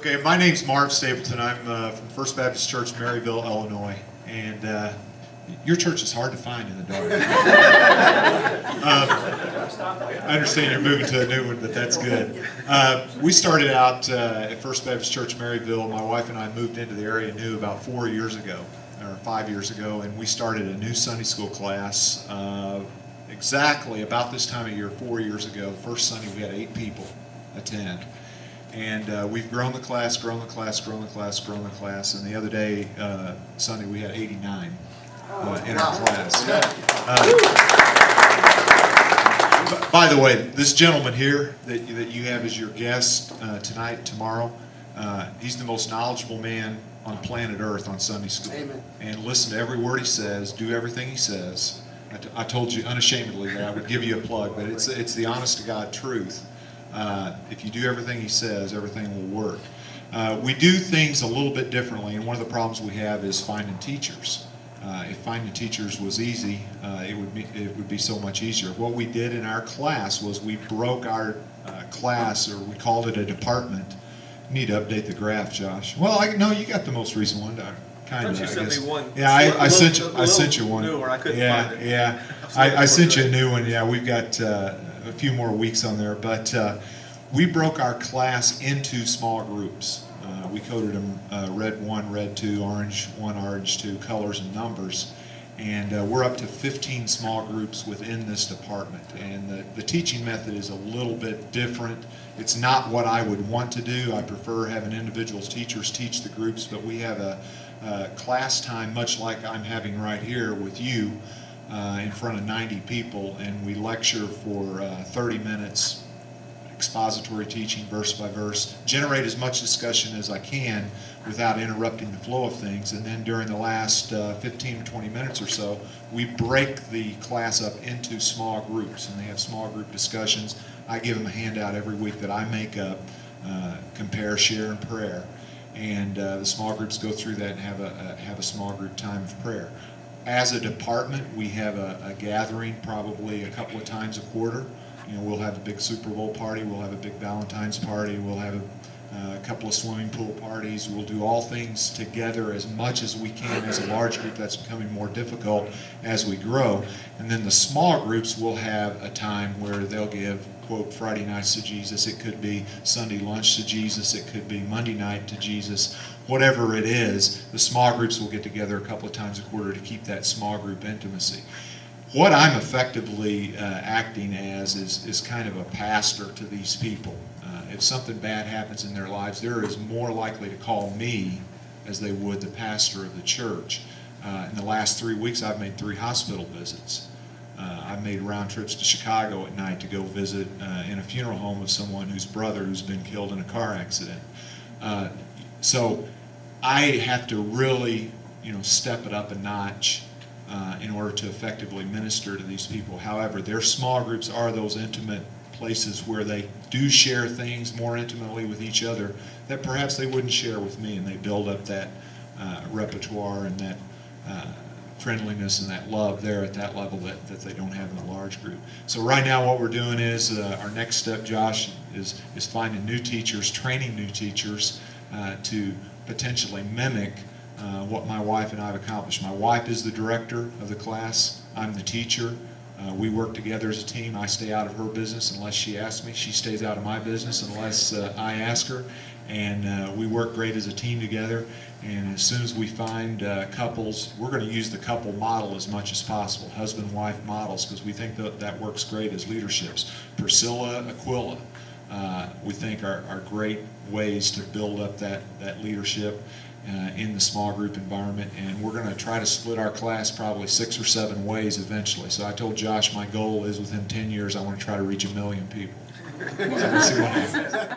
Okay, my name's Marv Stapleton. I'm from First Baptist Church, Maryville, Illinois, and your church is hard to find in the dark. I understand you're moving to a new one, but that's good. We started out at First Baptist Church, Maryville. My wife and I moved into the area new about 4 years ago, or 5 years ago, and we started a new Sunday school class exactly about this time of year 4 years ago. The first Sunday we had 8 people attend. And we've grown the class, and the other day, Sunday, we had 89 in our class. By the way, this gentleman here that you have as your guest tonight, tomorrow, he's the most knowledgeable man on planet Earth on Sunday school. Amen. And listen to every word he says, do everything he says. I told you unashamedly that I would give you a plug, but it's the honest to God truth. If you do everything he says, everything will work. We do things a little bit differently, and one of the problems we have is finding teachers. If finding teachers was easy, it would be so much easier. What we did in our class was we broke our class, or we called it a department. You need to update the graph, Josh. Well, no, you got the most recent one. Kind of, I guess. sent me one. Yeah, I sent you one. Newer. I couldn't yeah, find it. yeah. I sent you a new one. Yeah, we've got a few more weeks on there, but we broke our class into small groups. We coded them red 1, red 2, orange 1, orange 2, colors and numbers, and we're up to 15 small groups within this department. And the teaching method is a little bit different. It's not what I would want to do. I prefer having individual teachers teach the groups, but we have a class time much like I'm having right here with you in front of 90 people, and we lecture for 30 minutes, expository teaching verse by verse, generate as much discussion as I can without interrupting the flow of things, and then during the last 15 to 20 minutes or so, we break the class up into small groups, and they have small group discussions. I give them a handout every week that I make up, compare, share, and prayer. And the small groups go through that and have a small group time of prayer. As a department, we have a gathering probably a couple of times a quarter. You know, we'll have a big Super Bowl party, we'll have a big Valentine's party, we'll have a couple of swimming pool parties. We'll do all things together as much as we can as a large group. That's becoming more difficult as we grow. And then the small groups will have a time where they'll give, quote, Friday nights to Jesus. It could be Sunday lunch to Jesus. It could be Monday night to Jesus. Whatever it is, the small groups will get together a couple of times a quarter to keep that small group intimacy. What I'm effectively acting as is kind of a pastor to these people. If something bad happens in their lives, they're as more likely to call me as they would the pastor of the church. In the last 3 weeks, I've made 3 hospital visits. I've made round trips to Chicago at night to go visit in a funeral home of someone whose brother who's been killed in a car accident. So I have to really, step it up a notch in order to effectively minister to these people. However, their small groups are those intimate places where they do share things more intimately with each other that perhaps they wouldn't share with me, and they build up that repertoire and that friendliness and that love there at that level that they don't have in a large group. So right now what we're doing is, our next step, Josh, is finding new teachers, training new teachers to potentially mimic what my wife and I have accomplished. My wife is the director of the class. I'm the teacher. We work together as a team. I stay out of her business unless she asks me. She stays out of my business unless I ask her. And we work great as a team together. And as soon as we find couples, we're going to use the couple model as much as possible, husband-wife models, because we think that works great as leaderships. Priscilla, Aquila, we think are great ways to build up that leadership in the small group environment, and we're going to try to split our class probably 6 or 7 ways eventually. So I told Josh my goal is within 10 years I want to try to reach 1 million people. So we'll see what happens.